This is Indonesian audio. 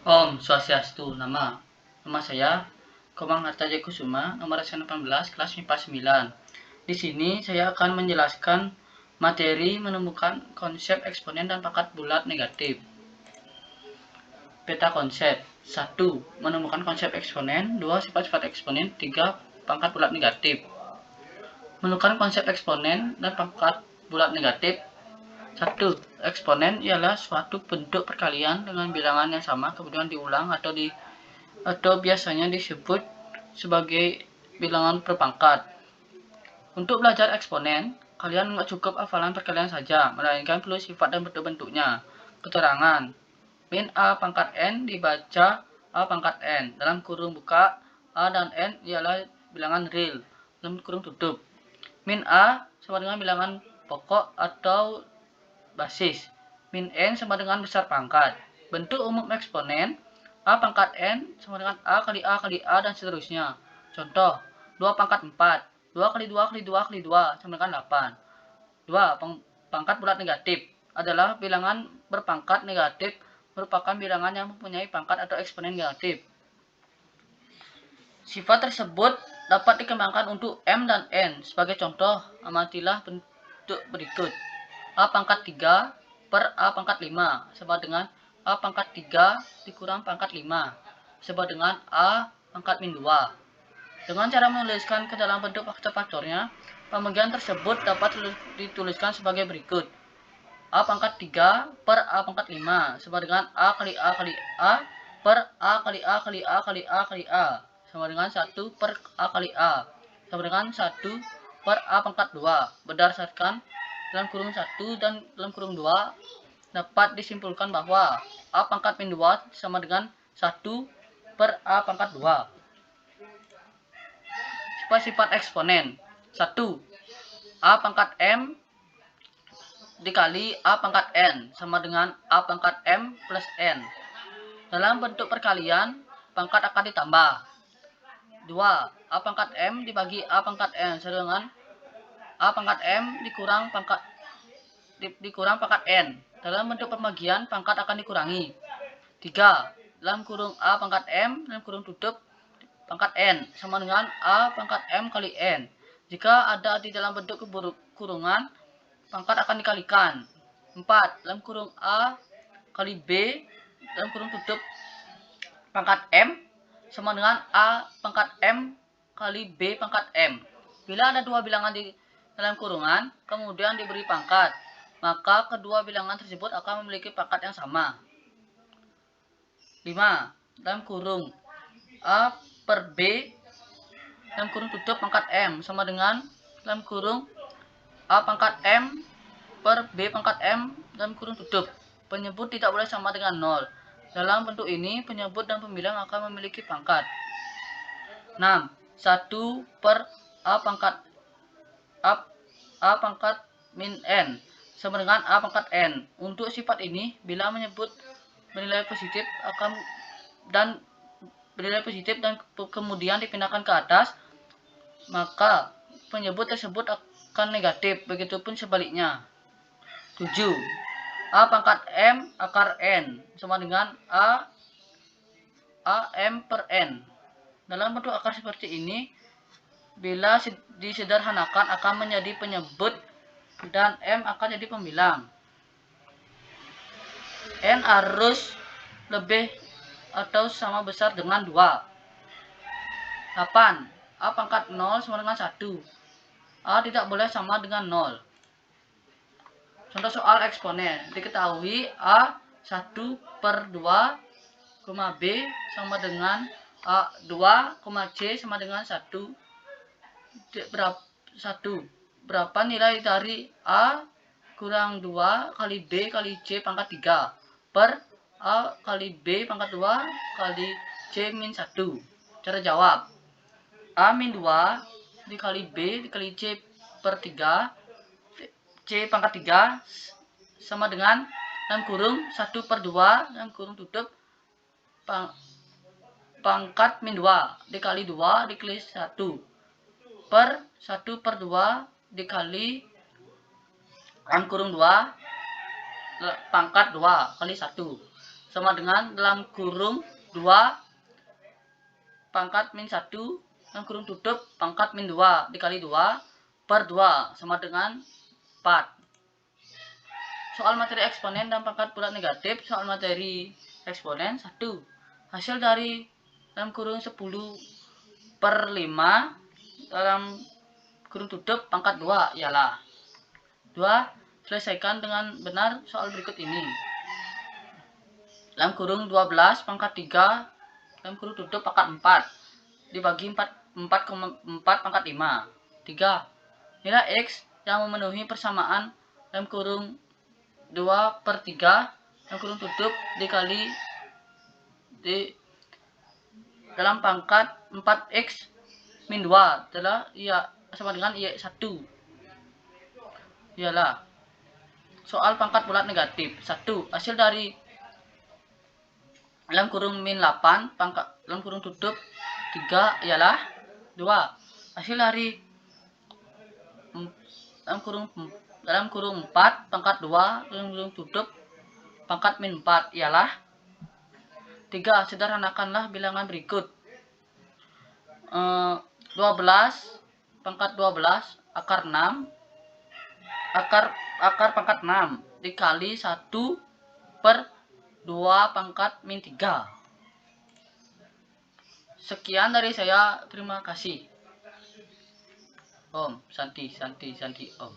Om Swastiastu. Nama saya Komang Hartaja Kusuma, nomor SN 18, kelas MIPA 9. Di sini saya akan menjelaskan materi menemukan konsep eksponen dan pangkat bulat negatif. Peta konsep. 1. Menemukan konsep eksponen. 2. Sifat-sifat eksponen. 3. Pangkat bulat negatif. Menemukan konsep eksponen dan pangkat bulat negatif. 1. Eksponen ialah suatu bentuk perkalian dengan bilangan yang sama kemudian diulang atau biasanya disebut sebagai bilangan berpangkat. Untuk belajar eksponen, kalian nggak cukup hafalan perkalian saja, melainkan perlu sifat dan bentuk-bentuknya. Keterangan: min A pangkat N dibaca A pangkat N. Dalam kurung buka, A dan N ialah bilangan real. Dalam kurung tutup. Min A sama dengan bilangan pokok atau basis. Min N sama dengan besar pangkat. Bentuk umum eksponen: A pangkat N sama dengan A kali A kali A dan seterusnya. Contoh, 2 pangkat 4. 2 kali 2 kali 2 kali 2 sama dengan 8. 2. Pangkat bulat negatif adalah bilangan berpangkat negatif, merupakan bilangan yang mempunyai pangkat atau eksponen negatif. Sifat tersebut dapat dikembangkan untuk M dan N. Sebagai contoh, amatilah bentuk berikut. A pangkat 3 per A pangkat 5 sama dengan A pangkat 3 dikurang pangkat 5 sama dengan A pangkat min 2. Dengan cara menuliskan ke dalam bentuk faktor-faktornya, pembagian tersebut dapat dituliskan sebagai berikut. A pangkat 3 per A pangkat 5 sama dengan A kali A kali A per A kali A kali A kali A kali A sama dengan 1 per A kali A sama dengan 1 per A pangkat 2. Berdasarkan dalam kurung 1 dan dalam kurung 2 dapat disimpulkan bahwa A pangkat min 2 sama dengan 1 per A pangkat 2. Sifat-sifat eksponen. 1. A pangkat M dikali A pangkat N sama dengan A pangkat M plus N. Dalam bentuk perkalian, pangkat akan ditambah. 2. A pangkat M dibagi A pangkat N sama dengan A pangkat M dikurang pangkat N. Dalam bentuk pembagian, pangkat akan dikurangi. 3. Dalam kurung A pangkat M, dalam kurung tutup pangkat N sama dengan A pangkat M kali N. Jika ada di dalam bentuk kurungan, pangkat akan dikalikan. 4. Dalam kurung A kali B, dalam kurung tutup pangkat M sama dengan A pangkat M kali B pangkat M. Bila ada dua bilangan di dalam kurungan, kemudian diberi pangkat, maka kedua bilangan tersebut akan memiliki pangkat yang sama. 5. Dalam kurung A per B, dalam kurung tutup pangkat M sama dengan dalam kurung A pangkat M per B pangkat M dalam kurung tutup. Penyebut tidak boleh sama dengan 0. Dalam bentuk ini, penyebut dan pembilang akan memiliki pangkat. 6. 1 per A pangkat min N sama dengan A pangkat N. Untuk sifat ini, bila menyebut bernilai positif dan kemudian dipindahkan ke atas, maka penyebut tersebut akan negatif, begitupun sebaliknya. 7. A pangkat M akar N sama dengan A M per N. Dalam bentuk akar seperti ini, bila disederhanakan akan menjadi penyebut dan M akan jadi pembilang. N harus lebih atau sama besar dengan 2. 8. A pangkat 0 sama dengan 1. A tidak boleh sama dengan 0. Contoh soal eksponen. Diketahui A 1 per 2, B sama dengan A 2, C sama dengan 1. Berapa nilai dari A kurang 2 kali B kali C pangkat 3 per A kali B pangkat 2 kali C min 1. Cara jawab: A min 2 dikali B dikali C per 3 C pangkat 3 sama dengan dalam kurung 1 per 2 dalam kurung tutup pangkat min 2 dikali 2 dikali 1 per 1 per 2 dikali dalam kurung 2 pangkat 2 kali 1 sama dengan dalam kurung 2 pangkat min 1 dalam kurung tutup pangkat min 2 dikali 2 per 2 sama dengan 4. Soal materi eksponen dan pangkat bulat negatif. Soal materi eksponen 1. Hasil dari dalam kurung 10 per 5 dalam kurung tutup pangkat 2 ialah 2. Selesaikan dengan benar soal berikut ini. Dalam kurung 12 pangkat 3 dalam kurung tutup pangkat 4 dibagi 4 pangkat 5. 3. Nilai X yang memenuhi persamaan dalam kurung 2 per 3 dalam kurung tutup dikali dalam pangkat 4x min 2 adalah sama dengan Y1 ialah soal pangkat bulat negatif. 1. Hasil dari dalam kurung min 8 pangkat dalam kurung tutup 3 ialah 2. Hasil dari dalam kurung 4 pangkat 2 dalam kurung tutup pangkat min 4 ialah 3. Sederhanakanlah bilangan berikut. 12 pangkat 12 akar 6 akar pangkat 6 dikali 1 per 2 pangkat min 3. Sekian dari saya, terima kasih. Om, Santi, Om.